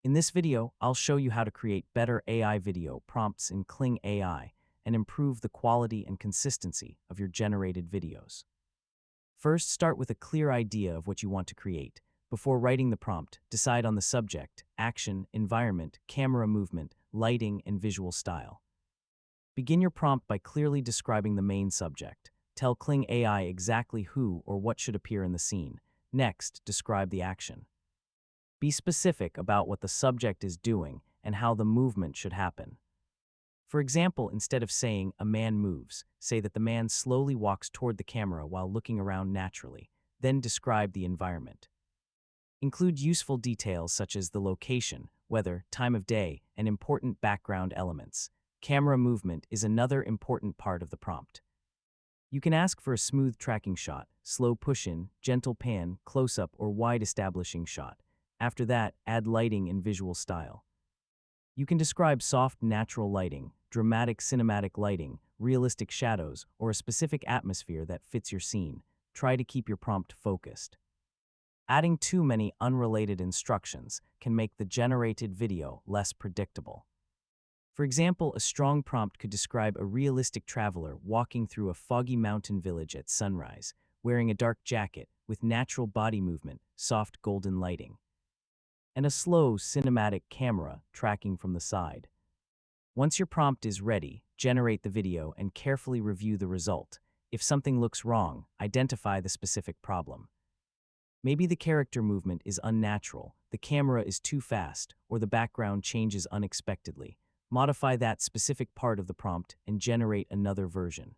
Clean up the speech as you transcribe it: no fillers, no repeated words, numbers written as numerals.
In this video, I'll show you how to create better AI video prompts in Kling AI and improve the quality and consistency of your generated videos. First, start with a clear idea of what you want to create. Before writing the prompt, decide on the subject, action, environment, camera movement, lighting, and visual style. Begin your prompt by clearly describing the main subject. Tell Kling AI exactly who or what should appear in the scene. Next, describe the action. Be specific about what the subject is doing and how the movement should happen. For example, instead of saying, "a man moves," say that the man slowly walks toward the camera while looking around naturally. Then describe the environment. Include useful details such as the location, weather, time of day, and important background elements. Camera movement is another important part of the prompt. You can ask for a smooth tracking shot, slow push-in, gentle pan, close-up, or wide establishing shot. After that, add lighting and visual style. You can describe soft, natural lighting, dramatic cinematic lighting, realistic shadows, or a specific atmosphere that fits your scene. Try to keep your prompt focused. Adding too many unrelated instructions can make the generated video less predictable. For example, a strong prompt could describe a realistic traveler walking through a foggy mountain village at sunrise, wearing a dark jacket with natural body movement, soft golden lighting, and a slow cinematic camera tracking from the side. Once your prompt is ready, generate the video and carefully review the result. If something looks wrong, identify the specific problem. Maybe the character movement is unnatural, the camera is too fast, or the background changes unexpectedly. Modify that specific part of the prompt and generate another version.